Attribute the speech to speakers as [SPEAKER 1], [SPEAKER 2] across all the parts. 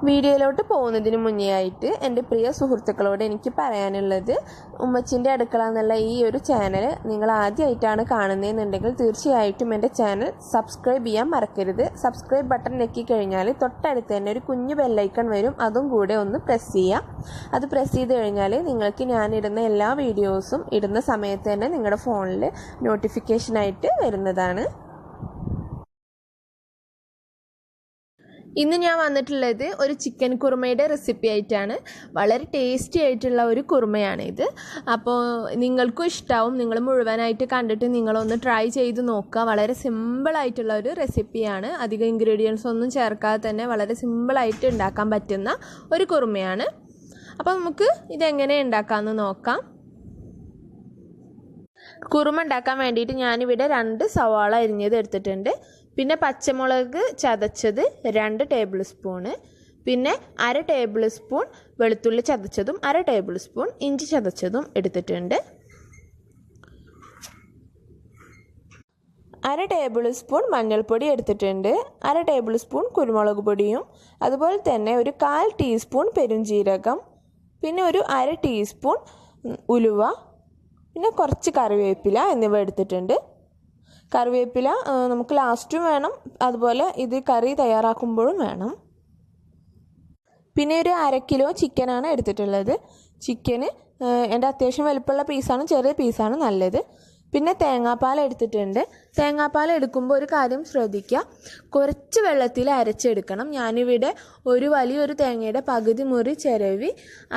[SPEAKER 1] വീഡിയോയിലോട്ട് പോകുന്നതിന് മുന്നേ ആയിട്ട് എൻ്റെ പ്രിയ സുഹൃത്തുക്കളോട് എനിക്ക് പറയാനുള്ളത്, ഉമ്മച്ചിൻ്റെ അടുക്കള എന്നുള്ള ഈ ഒരു ചാനൽ നിങ്ങൾ ആദ്യമായിട്ടാണ് കാണുന്നതെന്നുണ്ടെങ്കിൽ തീർച്ചയായിട്ടും എൻ്റെ ചാനൽ സബ്സ്ക്രൈബ് ചെയ്യാൻ മറക്കരുത്. സബ്സ്ക്രൈബ് ബട്ടൺ ഞെക്കി കഴിഞ്ഞാൽ തൊട്ടടുത്ത് തന്നെ ഒരു കുഞ്ഞു ബെല്ലൈക്കൺ വരും, അതും കൂടെ ഒന്ന് പ്രസ് ചെയ്യാം. അത് പ്രസ് ചെയ്ത് കഴിഞ്ഞാൽ നിങ്ങൾക്ക് ഞാനിടുന്ന എല്ലാ വീഡിയോസും ഇടുന്ന സമയത്ത് തന്നെ നിങ്ങളുടെ ഫോണിൽ നോട്ടിഫിക്കേഷനായിട്ട് വരുന്നതാണ്. ഇന്ന് ഞാൻ വന്നിട്ടുള്ളത് ഒരു ചിക്കൻ കുറുമയുടെ റെസിപ്പി ആയിട്ടാണ്. വളരെ ടേസ്റ്റി ആയിട്ടുള്ള ഒരു കുറുമയാണ് ഇത്. അപ്പോൾ നിങ്ങൾക്കും ഇഷ്ടമാവും. നിങ്ങൾ മുഴുവനായിട്ട് കണ്ടിട്ട് നിങ്ങളൊന്ന് ട്രൈ ചെയ്ത് നോക്കുക. വളരെ സിമ്പിളായിട്ടുള്ള ഒരു റെസിപ്പിയാണ്. അധികം ഇൻഗ്രീഡിയൻസ് ഒന്നും ചേർക്കാതെ തന്നെ വളരെ സിമ്പിളായിട്ട് ഉണ്ടാക്കാൻ പറ്റുന്ന ഒരു കുറുമയാണ്. അപ്പോൾ നമുക്ക് ഇതെങ്ങനെ ഉണ്ടാക്കാമെന്ന് നോക്കാം. കുറുമ ഉണ്ടാക്കാൻ വേണ്ടിയിട്ട് ഞാനിവിടെ 2 സവാള അരിഞ്ഞത് എടുത്തിട്ടുണ്ട്. പിന്നെ പച്ചമുളക് ചതച്ചത് 2 ടേബിൾ സ്പൂണ്, പിന്നെ 1/2 ടേബിൾ സ്പൂൺ വെളുത്തുള്ളി ചതച്ചതും 1/2 ടേബിൾ സ്പൂൺ ഇഞ്ചി ചതച്ചതും എടുത്തിട്ടുണ്ട്. 1/2 ടേബിൾ സ്പൂൺ മഞ്ഞൾപ്പൊടി എടുത്തിട്ടുണ്ട്. 1/2 ടേബിൾ സ്പൂൺ കുരുമുളക് പൊടിയും, അതുപോലെ തന്നെ ഒരു 1/4 ടീസ്പൂൺ പെരുംജീരകം, പിന്നെ ഒരു 1/2 ടീസ്പൂൺ ഉലുവ, പിന്നെ കുറച്ച് കറിവേപ്പില എന്നിവ എടുത്തിട്ടുണ്ട്. കറിവേപ്പില നമുക്ക് ലാസ്റ്റും വേണം, അതുപോലെ ഇത് കറി തയ്യാറാക്കുമ്പോഴും വേണം. പിന്നെ ഒരു 1/2 കിലോ ചിക്കനാണ് എടുത്തിട്ടുള്ളത്. ചിക്കന് എൻ്റെ അത്യാവശ്യം വലുപ്പമുള്ള പീസാണ്, ചെറിയ പീസാണ് നല്ലത്. പിന്നെ തേങ്ങാപ്പാൽ എടുത്തിട്ടുണ്ട്. തേങ്ങാപ്പാൽ എടുക്കുമ്പോൾ ഒരു കാര്യം ശ്രദ്ധിക്കുക, കുറച്ച് വെള്ളത്തിൽ അരച്ചെടുക്കണം. ഞാനിവിടെ ഒരു വലിയൊരു തേങ്ങയുടെ പകുതി മുറി ചിരവി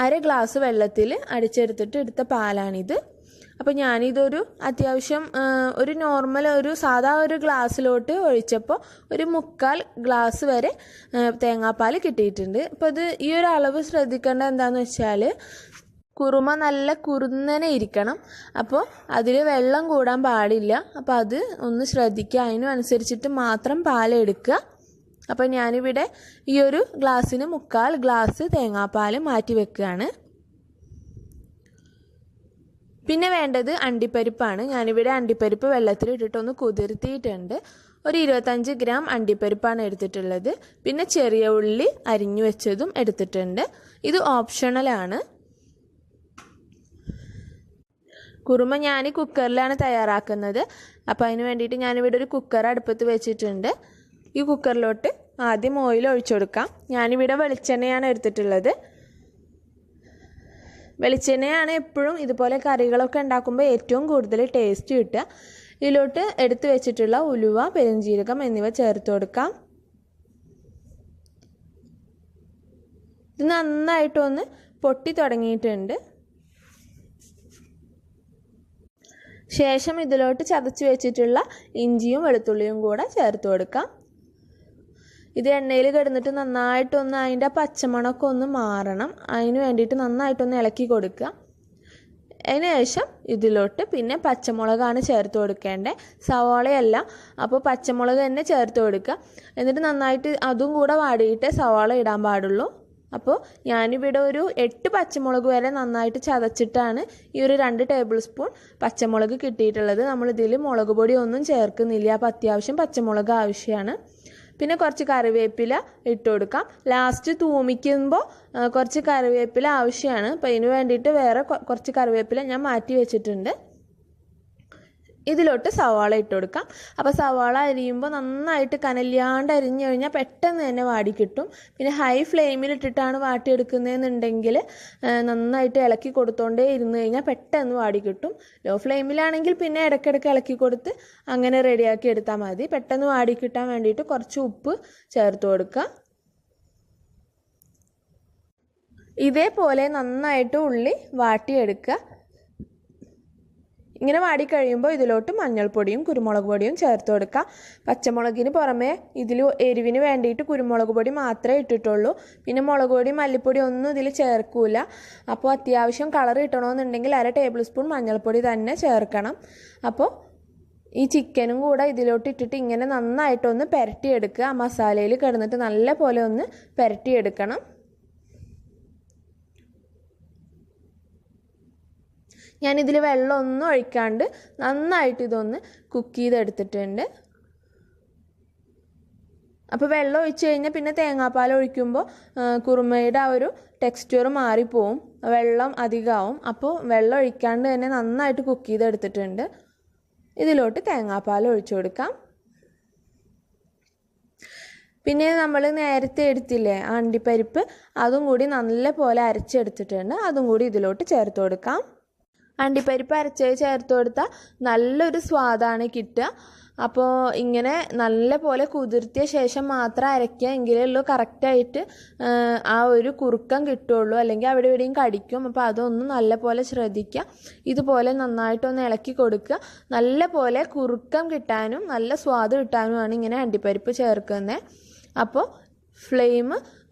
[SPEAKER 1] 1/2 ഗ്ലാസ് വെള്ളത്തിൽ അടിച്ചെടുത്തിട്ട് എടുത്ത പാലാണിത്. അപ്പോൾ ഞാനിതൊരു അത്യാവശ്യം ഒരു നോർമൽ ഒരു സാധാ ഒരു ഗ്ലാസ്സിലോട്ട് ഒഴിച്ചപ്പോൾ ഒരു 1/4 ഗ്ലാസ് വരെ തേങ്ങാപ്പാൽ കിട്ടിയിട്ടുണ്ട്. അപ്പോൾ ഇത് ഈ ഒരു അളവ് ശ്രദ്ധിക്കേണ്ട എന്താണെന്ന് വെച്ചാൽ, കുറുമ നല്ല കുറുന്നനെ ഇരിക്കണം. അപ്പോൾ അതിൽ വെള്ളം കൂടാൻ പാടില്ല. അപ്പോൾ അത് ഒന്ന് ശ്രദ്ധിക്കുക, അതിനനുസരിച്ചിട്ട് മാത്രം പാലെടുക്കുക. അപ്പോൾ ഞാനിവിടെ ഈ ഒരു ഗ്ലാസ്സിന് 1/4 ഗ്ലാസ് തേങ്ങാപ്പാൽ മാറ്റി വെക്കുകയാണ്. പിന്നെ വേണ്ടത് അണ്ടിപ്പരിപ്പാണ്. ഞാനിവിടെ അണ്ടിപ്പരിപ്പ് വെള്ളത്തിലിട്ടിട്ടൊന്ന് കുതിർത്തിയിട്ടുണ്ട്. ഒരു 25 ഗ്രാം അണ്ടിപ്പരിപ്പാണ് എടുത്തിട്ടുള്ളത്. പിന്നെ ചെറിയ ഉള്ളി അരിഞ്ഞു വെച്ചതും എടുത്തിട്ടുണ്ട്. ഇത് ഓപ്ഷണലാണ്. കുറുമ ഞാൻ കുക്കറിലാണ് തയ്യാറാക്കുന്നത്. അപ്പോൾ അതിന് വേണ്ടിയിട്ട് ഞാനിവിടെ ഒരു കുക്കർ അടുപ്പത്ത് വെച്ചിട്ടുണ്ട്. ഈ കുക്കറിലോട്ട് ആദ്യം ഓയിൽ ഒഴിച്ചു കൊടുക്കാം. ഞാനിവിടെ വെളിച്ചെണ്ണയാണ് എടുത്തിട്ടുള്ളത്. വെളിച്ചെണ്ണയാണ് എപ്പോഴും ഇതുപോലെ കറികളൊക്കെ ഉണ്ടാക്കുമ്പോൾ ഏറ്റവും കൂടുതൽ ടേസ്റ്റ് കിട്ടുക. ഇതിലോട്ട് എടുത്ത് വെച്ചിട്ടുള്ള ഉലുവ, പെരുംജീരകം എന്നിവ ചേർത്ത് കൊടുക്കാം. ഇത് നന്നായിട്ടൊന്ന് പൊട്ടി തുടങ്ങിയിട്ടുണ്ട്. ശേഷം ഇതിലോട്ട് ചതച്ച് വെച്ചിട്ടുള്ള ഇഞ്ചിയും വെളുത്തുള്ളിയും കൂടെ ചേർത്ത് കൊടുക്കാം. ഇത് എണ്ണയിൽ കിടന്നിട്ട് നന്നായിട്ടൊന്ന് അതിൻ്റെ പച്ചമണമൊക്കെ ഒന്ന് മാറണം. അതിന് വേണ്ടിയിട്ട് നന്നായിട്ടൊന്ന് ഇളക്കി കൊടുക്കുക. അതിന് ശേഷം ഇതിലോട്ട് പിന്നെ പച്ചമുളകാണ് ചേർത്ത് കൊടുക്കേണ്ടത്, സവാളയല്ല. അപ്പോൾ പച്ചമുളക് തന്നെ ചേർത്ത് കൊടുക്കുക. എന്നിട്ട് നന്നായിട്ട് അതും കൂടെ വാടിയിട്ട് സവാള ഇടാൻ പാടുള്ളൂ. അപ്പോൾ ഞാനിവിടെ ഒരു 8 പച്ചമുളക് വരെ നന്നായിട്ട് ചതച്ചിട്ടാണ് ഈ ഒരു 2 ടേബിൾ സ്പൂൺ പച്ചമുളക് കിട്ടിയിട്ടുള്ളത്. നമ്മളിതിൽ മുളക് പൊടി ഒന്നും ചേർക്കുന്നില്ല. അപ്പോൾ അത്യാവശ്യം പച്ചമുളക് ആവശ്യമാണ്. പിന്നെ കുറച്ച് കറിവേപ്പില ഇട്ട് കൊടുക്കാം. ലാസ്റ്റ് തൂമിക്കുമ്പോൾ കുറച്ച് കറിവേപ്പില ആവശ്യമാണ്. അപ്പോൾ ഇതിന് വേണ്ടിയിട്ട് വേറെ കുറച്ച് കറിവേപ്പില ഞാൻ മാറ്റി വെച്ചിട്ടുണ്ട്. ഇതിലോട്ട് സവാള ഇട്ട് കൊടുക്കാം. അപ്പോൾ സവാള അരിയുമ്പോൾ നന്നായിട്ട് കനലിയാണ്ട് അരിഞ്ഞു കഴിഞ്ഞാൽ പെട്ടെന്ന് തന്നെ വാടി കിട്ടും. പിന്നെ ഹൈ ഫ്ലെയിമിലിട്ടിട്ടാണ് വാട്ടിയെടുക്കുന്നതെന്നുണ്ടെങ്കിൽ നന്നായിട്ട് ഇളക്കി കൊടുത്തോണ്ടേ ഇരുന്ന് കഴിഞ്ഞാൽ പെട്ടെന്ന് വാടി കിട്ടും. ലോ ഫ്ലെയിമിലാണെങ്കിൽ പിന്നെ ഇടയ്ക്കിടയ്ക്ക് ഇളക്കി കൊടുത്ത് അങ്ങനെ റെഡിയാക്കി എടുത്താൽ മതി. പെട്ടെന്ന് വാടി കിട്ടാൻ വേണ്ടിയിട്ട് കുറച്ച് ഉപ്പ് ചേർത്ത് കൊടുക്കുക. ഇതേപോലെ നന്നായിട്ട് ഉള്ളി വാട്ടിയെടുക്കുക. ഇങ്ങനെ വാടിക്കഴിയുമ്പോൾ ഇതിലോട്ട് മഞ്ഞൾപ്പൊടിയും കുരുമുളക് പൊടിയും ചേർത്ത് കൊടുക്കുക. പച്ചമുളകിന് പുറമേ ഇതിൽ എരിവിന് വേണ്ടിയിട്ട് കുരുമുളക് പൊടി മാത്രമേ ഇട്ടിട്ടുള്ളൂ. പിന്നെ മുളക് പൊടി മല്ലിപ്പൊടി ഒന്നും ഇതിൽ ചേർക്കൂല. അപ്പോൾ അത്യാവശ്യം കളർ കിട്ടണമെന്നുണ്ടെങ്കിൽ 1/2 ടേബിൾ സ്പൂൺ മഞ്ഞൾപ്പൊടി തന്നെ ചേർക്കണം. അപ്പോൾ ഈ ചിക്കനും കൂടെ ഇതിലോട്ട് ഇട്ടിട്ട് ഇങ്ങനെ നന്നായിട്ടൊന്ന് പുരട്ടിയെടുക്കുക. ആ മസാലയിൽ കിടന്നിട്ട് നല്ല പോലെ ഒന്ന് പുരട്ടിയെടുക്കണം. ഞാനിതിൽ വെള്ളമൊന്നും ഒഴിക്കാണ്ട് നന്നായിട്ട് ഇതൊന്ന് കുക്ക് ചെയ്തെടുത്തിട്ടുണ്ട്. അപ്പോൾ വെള്ളം ഒഴിച്ച് കഴിഞ്ഞാൽ പിന്നെ തേങ്ങാപ്പാൽ ഒഴിക്കുമ്പോൾ കുറുമയുടെ ആ ഒരു ടെക്സ്ചർ മാറിപ്പോവും, വെള്ളം അധികമാവും. അപ്പോൾ വെള്ളം ഒഴിക്കാണ്ട് തന്നെ നന്നായിട്ട് കുക്ക് ചെയ്തെടുത്തിട്ടുണ്ട്. ഇതിലോട്ട് തേങ്ങാപ്പാൽ ഒഴിച്ചു കൊടുക്കാം. പിന്നെ നമ്മൾ നേരത്തെ എടുത്തില്ലേ അണ്ടിപ്പരിപ്പ്, അതും കൂടി നല്ല പോലെ അരച്ചെടുത്തിട്ടുണ്ട്. അതും കൂടി ഇതിലോട്ട് ചേർത്ത് കൊടുക്കാം. അണ്ടിപ്പരിപ്പ് അരച്ച് ചേർത്ത് കൊടുത്താൽ നല്ലൊരു സ്വാദാണ് കിട്ടുക. അപ്പോൾ ഇങ്ങനെ നല്ല പോലെ കുതിർത്തിയ ശേഷം മാത്രം അരയ്ക്കുക, എങ്കിലേ ഉള്ളൂ കറക്റ്റായിട്ട് ആ ഒരു കുറുക്കം കിട്ടുള്ളൂ, അല്ലെങ്കിൽ അവിടെ ഇവിടെയും കടിക്കും. അപ്പോൾ അതൊന്നും നല്ല പോലെ ശ്രദ്ധിക്കുക. ഇതുപോലെ നന്നായിട്ടൊന്ന് ഇളക്കി കൊടുക്കുക. നല്ല പോലെ കുറുക്കം കിട്ടാനും നല്ല സ്വാദ് കിട്ടാനുമാണ് ഇങ്ങനെ അണ്ടിപ്പരിപ്പ് ചേർക്കുന്നത്. അപ്പോൾ ഫ്ലെയിം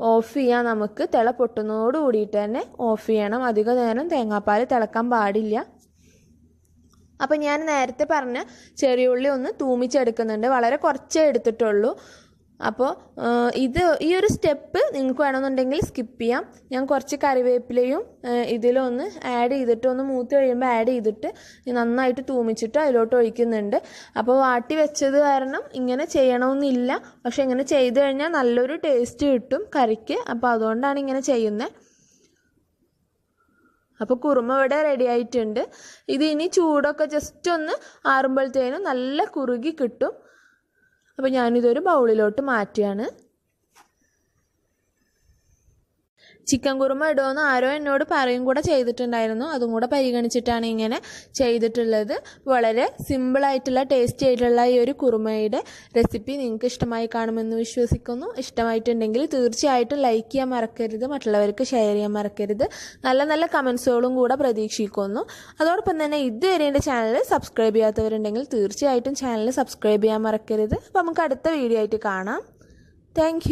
[SPEAKER 1] ഓഫ് ചെയ്യാൻ നമുക്ക്, തിള പൊട്ടുന്നതോട് കൂടിയിട്ട് തന്നെ ഓഫ് ചെയ്യണം. അധിക നേരം തേങ്ങാപ്പാൽ തിളക്കാൻ പാടില്ല. അപ്പോൾ ഞാൻ നേരത്തെ പറഞ്ഞ ചെറിയ ഉള്ളി ഒന്ന് തൂമിച്ചെടുക്കുന്നുണ്ട്, വളരെ കുറച്ചേ എടുത്തിട്ടുള്ളൂ. അപ്പോൾ ഈ ഒരു സ്റ്റെപ്പ് നിങ്ങൾക്ക് വേണമെന്നുണ്ടെങ്കിൽ സ്കിപ്പ് ചെയ്യാം. ഞാൻ കുറച്ച് കറിവേപ്പിലയും ഇതിലൊന്ന് ആഡ് ചെയ്തിട്ട്, ഒന്ന് മൂത്ത് കഴിയുമ്പോൾ ആഡ് ചെയ്തിട്ട് നന്നായിട്ട് തൂമിച്ചിട്ട് അതിലോട്ട് ഒഴിക്കുന്നുണ്ട്. അപ്പോൾ വാട്ടി വെച്ചത് കാരണം ഇങ്ങനെ ചെയ്യണമെന്നില്ല, പക്ഷെ ഇങ്ങനെ ചെയ്ത് കഴിഞ്ഞാൽ നല്ലൊരു ടേസ്റ്റ് കിട്ടും കറിക്ക്. അപ്പോൾ അതുകൊണ്ടാണ് ഇങ്ങനെ ചെയ്യുന്നത്. അപ്പോൾ കുറുമ ഇവിടെ റെഡി ആയിട്ടുണ്ട്. ഇത് ഇനി ചൂടൊക്കെ ജസ്റ്റ് ഒന്ന് ആറുമ്പോഴത്തേനും നല്ല കുറുകി കിട്ടും. അപ്പോൾ ഞാനിതൊരു ബൗളിലോട്ട് മാറ്റുകയാണ്. ചിക്കൻ കുറുമ ഇടുമെന്ന് ആരോ എന്നോട് പറയും കൂടെ ചെയ്തിട്ടുണ്ടായിരുന്നു. അതും കൂടെ പരിഗണിച്ചിട്ടാണ് ഇങ്ങനെ ചെയ്തിട്ടുള്ളത്. വളരെ സിമ്പിളായിട്ടുള്ള ടേസ്റ്റി ആയിട്ടുള്ള ഈ ഒരു കുറുമയുടെ റെസിപ്പി നിങ്ങൾക്ക് ഇഷ്ടമായി കാണുമെന്ന് വിശ്വസിക്കുന്നു. ഇഷ്ടമായിട്ടുണ്ടെങ്കിൽ തീർച്ചയായിട്ടും ലൈക്ക് ചെയ്യാൻ മറക്കരുത്, മറ്റുള്ളവർക്ക് ഷെയർ ചെയ്യാൻ മറക്കരുത്. നല്ല നല്ല കമൻസുകളും കൂടെ പ്രതീക്ഷിക്കുന്നു. അതോടൊപ്പം തന്നെ ഇതുവരെ എൻ്റെ ചാനൽ സബ്സ്ക്രൈബ് ചെയ്യാത്തവരുണ്ടെങ്കിൽ തീർച്ചയായിട്ടും ചാനൽ സബ്സ്ക്രൈബ് ചെയ്യാൻ മറക്കരുത്. അപ്പോൾ നമുക്ക് അടുത്ത വീഡിയോ ആയിട്ട് കാണാം. താങ്ക്